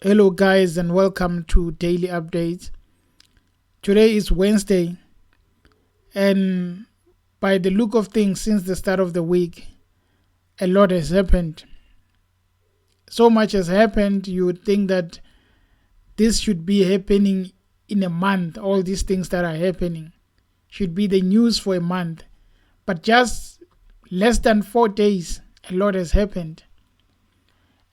Hello, guys, and welcome to Daily Updates. Today is Wednesday, and by the look of things, since the start of the week, a lot has happened. So much has happened, you would think that this should be happening in a month. All these things that are happening should be the news for a month. But just less than 4 days, a lot has happened.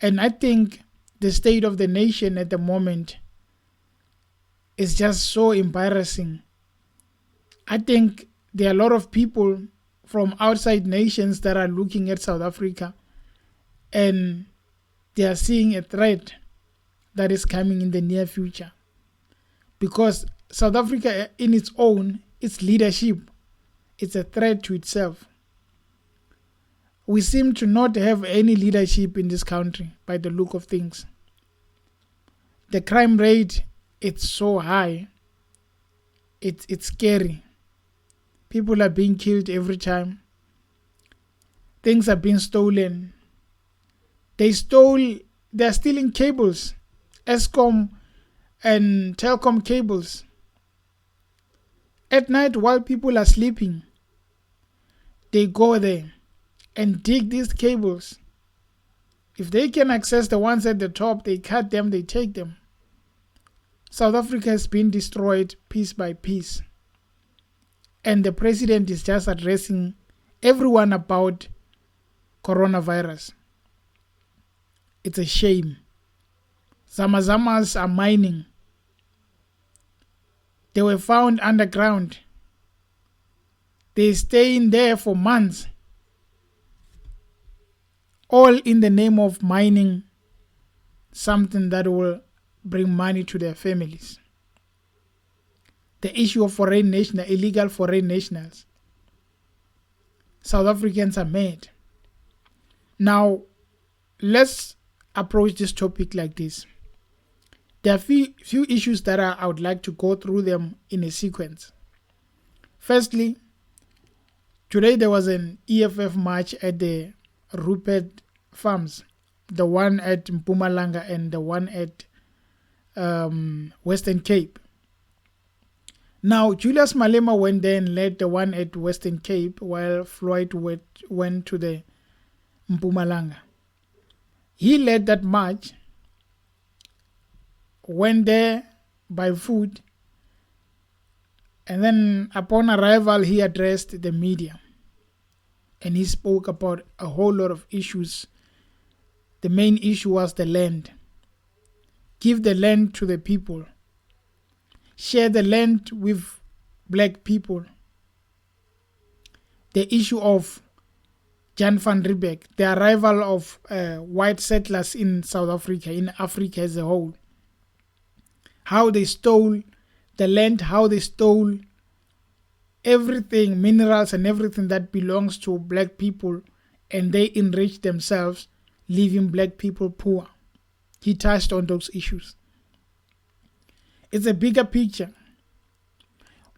And I think the state of the nation at the moment is just so embarrassing. I think there are a lot of people from outside nations that are looking at South Africa and they are seeing a threat that is coming in the near future. Because South Africa in its own, its leadership, it's a threat to itself. We seem to not have any leadership in this country by the look of things. The crime rate, it's so high. It's scary. People are being killed every time. Things are being stolen. They're stealing cables, Eskom and Telkom cables. At night while people are sleeping, they go there and dig these cables. If they can access the ones at the top, they cut them, they take them. South Africa has been destroyed piece by piece. And the president is just addressing everyone about coronavirus. It's a shame. Zamazamas are mining. They were found underground. They stay in there for months. All in the name of mining something that will bring money to their families. The issue of illegal foreign nationals. South Africans are mad. Now, let's approach this topic like this. There are few issues that I would like to go through them in a sequence. Firstly, today there was an EFF march at the Rupert Farms, the one at Mpumalanga and the one at Western Cape. Now, Julius Malema went there and led the one at Western Cape while Floyd went to the Mpumalanga. He led that march, went there by foot, and then upon arrival he addressed the media. And he spoke about a whole lot of issues. The main issue was the land. Give the land to the people. Share the land with black people. The issue of Jan van Riebeeck, the arrival of white settlers in South Africa, in Africa as a whole. How they stole the land, how they stole everything, minerals and everything that belongs to black people, and they enriched themselves, leaving black people poor. He touched on those issues. It's a bigger picture.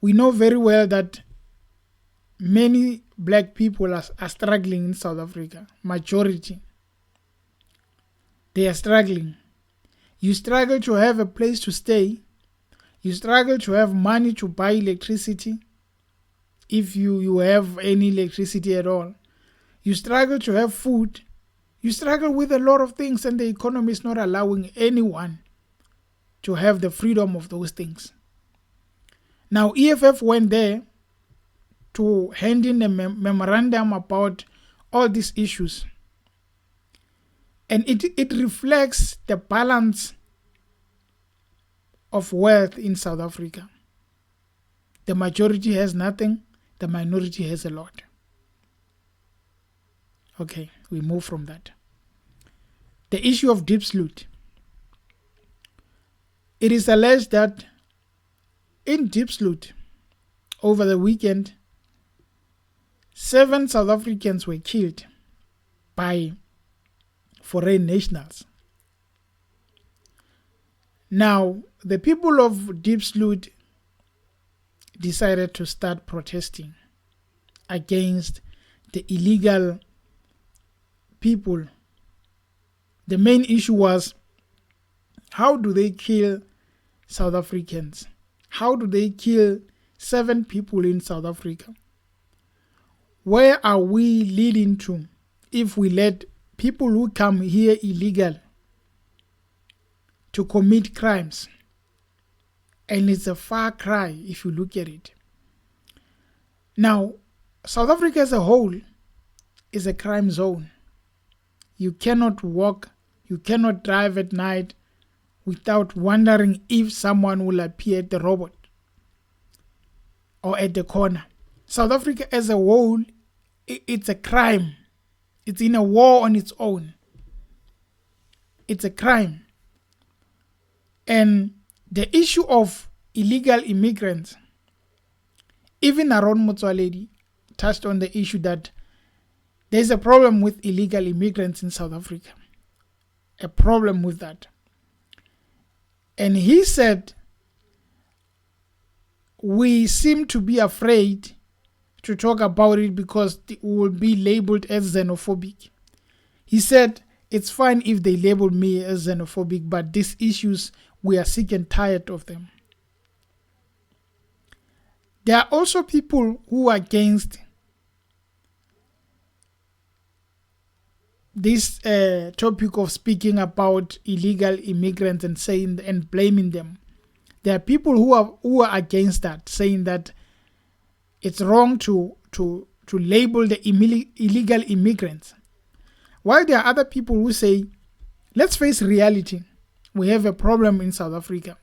We know very well that many black people are struggling in South Africa. Majority. They are struggling. You struggle to have a place to stay. You struggle to have money to buy electricity, if you have any electricity at all. You struggle to have food. You struggle with a lot of things, and the economy is not allowing anyone to have the freedom of those things. Now, EFF went there to hand in a memorandum about all these issues. And it reflects the balance of wealth in South Africa. The majority has nothing, the minority has a lot. Okay, we move from that. The issue of Diepsloot. It is alleged that in Diepsloot, over the weekend, 7 South Africans were killed by foreign nationals. Now, the people of Diepsloot decided to start protesting against the illegal people. The main issue was How do they kill South Africans? How do they kill 7 people in South Africa? Where are we leading to if we let people who come here illegal to commit crimes? And it's a far cry if you look at it. Now, South Africa as a whole is a crime zone. You cannot walk, you cannot drive at night without wondering if someone will appear at the robot or at the corner. South Africa as a whole, it's a crime. It's in a war on its own. It's a crime. And the issue of illegal immigrants, even Aaron Motsoaledi touched on the issue that there's a problem with illegal immigrants in South Africa. A problem with that. And he said, we seem to be afraid to talk about it because it will be labeled as xenophobic. He said, it's fine if they label me as xenophobic, but these issues, we are sick and tired of them. There are also people who are against this topic of speaking about illegal immigrants and saying and blaming them. There are people who are against that, saying that it's wrong to label the illegal immigrants. While there are other people who say, let's face reality. We have a problem in South Africa.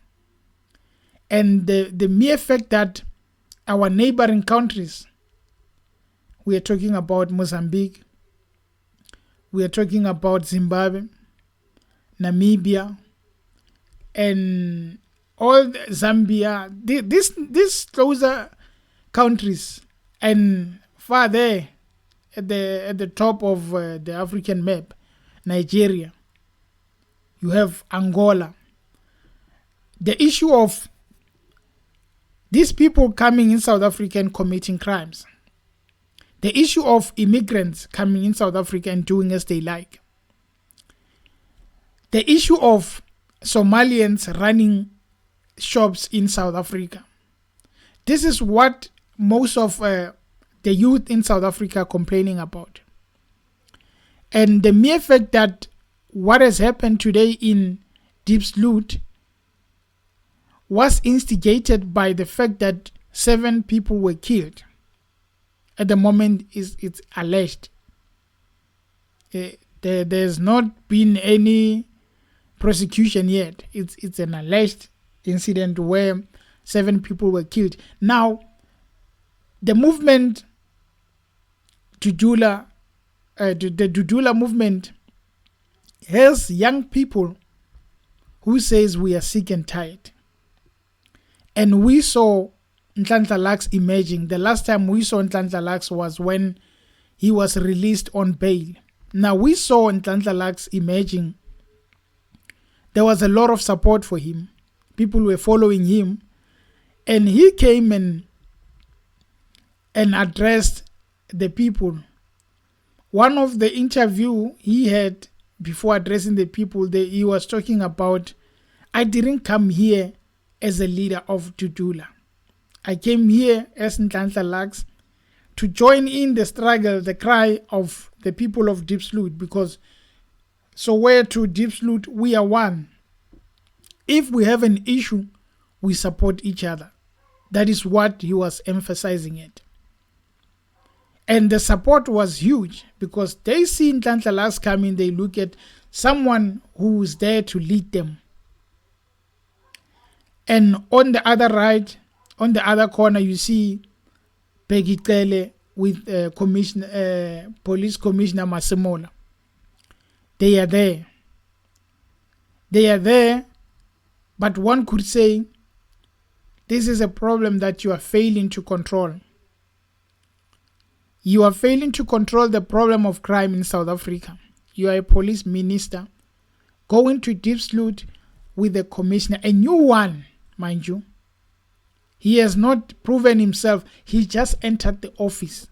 And the mere fact that our neighboring countries, we are talking about Mozambique, we are talking about Zimbabwe, Namibia, and all Zambia, these closer countries, and far there at the top of the African map, Nigeria, you have Angola. The issue of these people coming in South Africa and committing crimes. The issue of immigrants coming in South Africa and doing as they like. The issue of Somalians running shops in South Africa. This is what most of the youth in South Africa are complaining about. And the mere fact that what has happened today in Diepsloot was instigated by the fact that 7 people were killed. At the moment, it's alleged. There's not been any prosecution yet. It's an alleged incident where 7 people were killed. Now, the movement Dudula, the Dudula movement has young people who says we are sick and tired. And we saw Nhlanhla Lux emerging. The last time we saw Nhlanhla Lux was when he was released on bail. Now we saw Nhlanhla Lux emerging. There was a lot of support for him. People were following him. And he came and addressed the people. One of the interview he had before addressing the people, he was talking about, I didn't come here as a leader of Dudula. I came here as Nhlanhla Lux to join in the struggle, the cry of the people of Diepsloot, because Soweto to Diepsloot, we are one. If we have an issue, we support each other. That is what he was emphasizing it. And the support was huge because they see Nhlanhla Lux coming, they look at someone who is there to lead them. And on the other right, on the other corner, you see Peggy Cele with Police Commissioner Masemola. They are there. They are there, but one could say this is a problem that you are failing to control. You are failing to control the problem of crime in South Africa. You are a police minister going to Diepsloot with the commissioner, a new one, mind you. He has not proven himself. He just entered the office.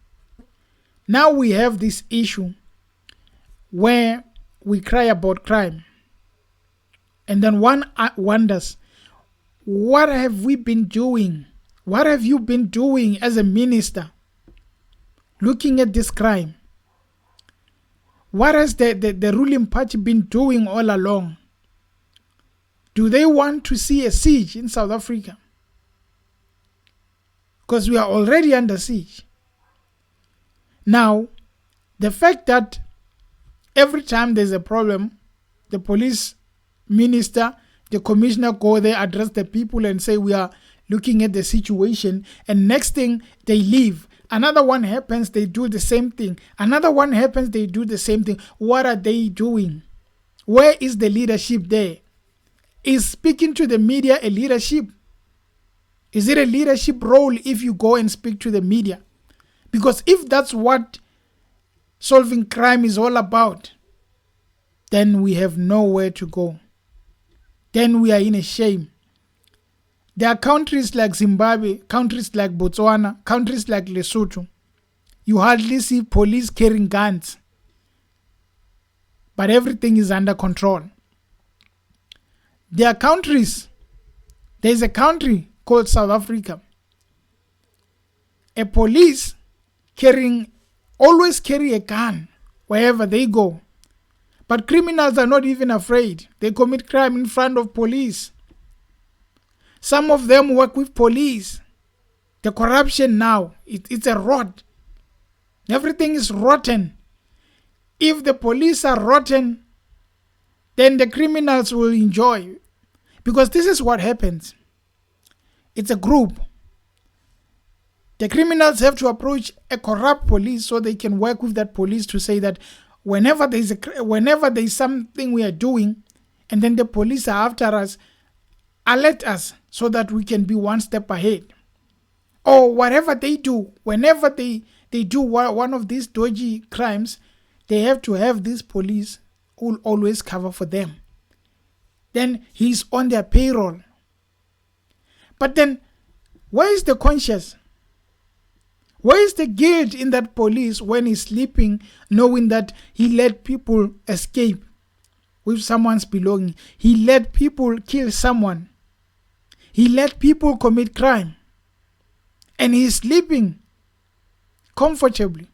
Now we have this issue where we cry about crime. And then one wonders, what have we been doing? What have you been doing as a minister looking at this crime? What has the ruling party been doing all along? Do they want to see a siege in South Africa? Because we are already under siege. Now, the fact that every time there's a problem, the police minister, the commissioner go there, address the people and say we are looking at the situation, and next thing they leave. Another one happens, they do the same thing. Another one happens, they do the same thing. What are they doing? Where is the leadership there? Is speaking to the media a leadership? Is it a leadership role if you go and speak to the media? Because if that's what solving crime is all about, then we have nowhere to go. Then we are in a shame. There are countries like Zimbabwe, countries like Botswana, countries like Lesotho. You hardly see police carrying guns. But everything is under control. There are countries. There is a country called South Africa. A police always carry a gun wherever they go. But criminals are not even afraid. They commit crime in front of police. Some of them work with police. The corruption now, it's a rot. Everything is rotten. If the police are rotten, then the criminals will enjoy. Because this is what happens. It's a group. The criminals have to approach a corrupt police so they can work with that police to say that whenever there's something we are doing, and then the police are after us, alert us so that we can be one step ahead. Or whatever they do, whenever they do one of these dodgy crimes, they have to have this police who will always cover for them. Then he's on their payroll. But then, where is the conscience? Where is the guilt in that police when he's sleeping, knowing that he let people escape with someone's belonging? He let people kill someone. He let people commit crime. And he's sleeping comfortably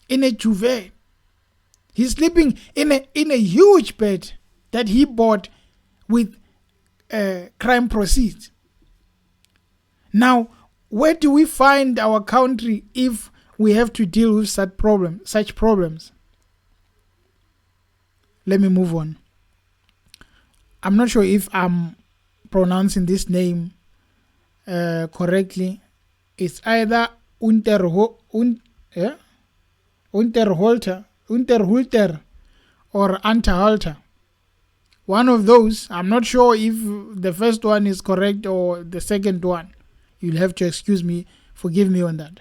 in a duvet. He's sleeping in a huge bed that he bought with crime proceeds. Now, where do we find our country if we have to deal with such problems? Let me move on. I'm not sure if I'm pronouncing this name correctly. It's either Unterholter or Unterhalter. One of those. I'm not sure if the first one is correct or the second one. You'll have to forgive me on that.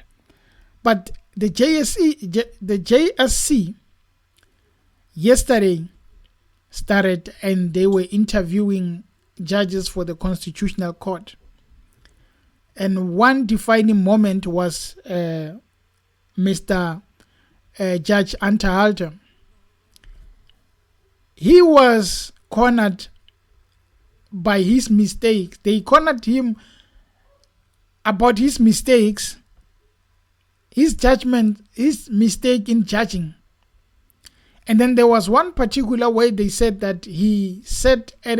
But the JSC yesterday started, and they were interviewing judges for the Constitutional Court. And one defining moment was Mr. Judge Unterhalter. He was cornered by his mistakes. They cornered him about his mistakes, his judgment, his mistake in judging. And then there was one particular way they said that he sat at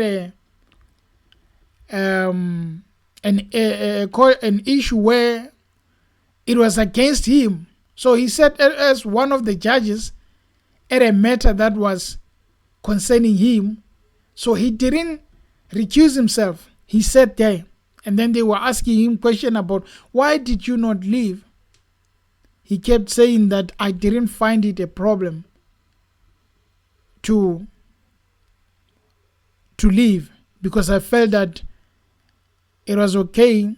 an issue where it was against him. So he sat as one of the judges at a matter that was concerning him. So he didn't recuse himself. He sat there. And then they were asking him question about, why did you not leave? He kept saying that I didn't find it a problem to leave, because I felt that it was okay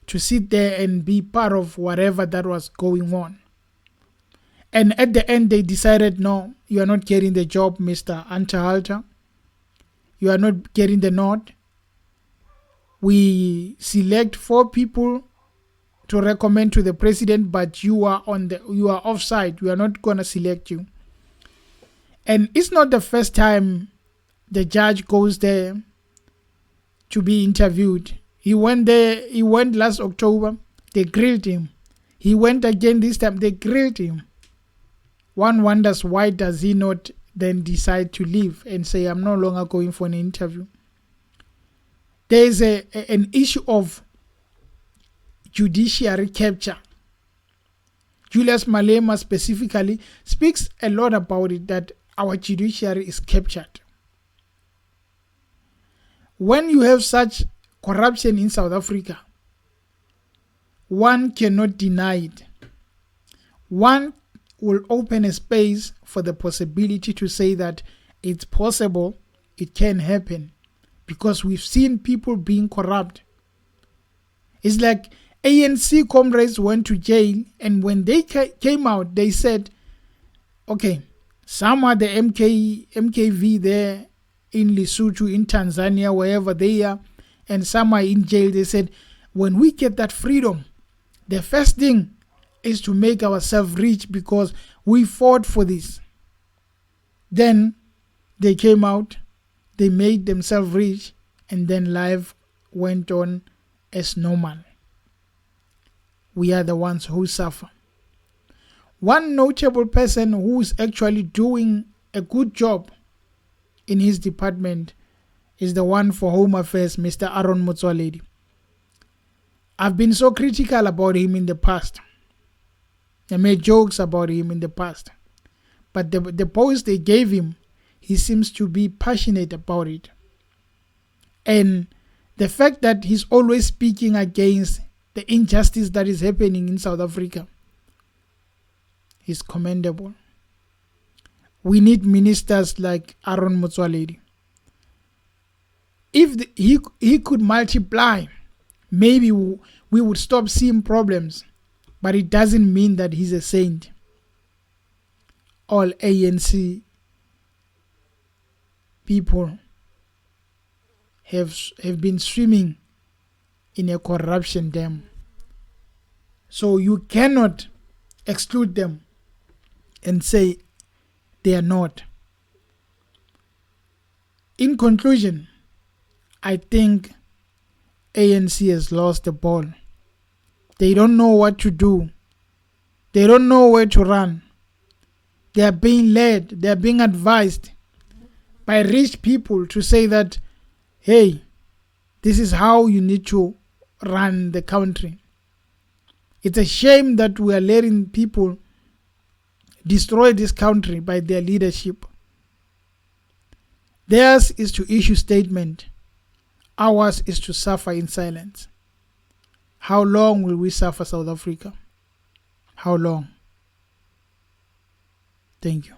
to sit there and be part of whatever that was going on. And at the end, they decided, no, you are not getting the job, Mr. Unterhalter. You are not getting the nod. We select 4 people to recommend to the president, but you are offside. We are not going to select you. And it's not the first time the judge goes there to be interviewed. He went there, he went last October, they grilled him. He went again this time, they grilled him. One wonders, why does he not then decide to leave and say, I'm no longer going for an interview? There is an issue of judiciary capture. Julius Malema specifically speaks a lot about it, that our judiciary is captured. When you have such corruption in South Africa, one cannot deny it. One will open a space for the possibility to say that it's possible, it can happen, because we've seen people being corrupt. It's like ANC comrades went to jail, and when they came out, they said, okay, some are the MKV there in Lesotho, in Tanzania, wherever they are, and some are in jail. They said, when we get that freedom, the first thing is to make ourselves rich because we fought for this. Then they came out, they made themselves rich, and then life went on as normal. We are the ones who suffer. One notable person who is actually doing a good job in his department is the one for Home Affairs, Mr. Aaron Motsoaledi. I've been so critical about him in the past. I made jokes about him in the past. But the post they gave him, he seems to be passionate about it. And the fact that he's always speaking against the injustice that is happening in South Africa is commendable. We need ministers like Aaron Motsoaledi. If he could multiply, maybe we would stop seeing problems. But it doesn't mean that he's a saint. All ANC people have been swimming in a corruption dam. So you cannot exclude them and say they are not. In conclusion, I think ANC has lost the ball. They don't know what to do. They don't know where to run. They are being led, they are being advised by rich people to say that, hey, this is how you need to run the country. It's a shame that we are letting people destroy this country by their leadership. Theirs is to issue statement. Ours is to suffer in silence. How long will we suffer, South Africa? How long? Thank you.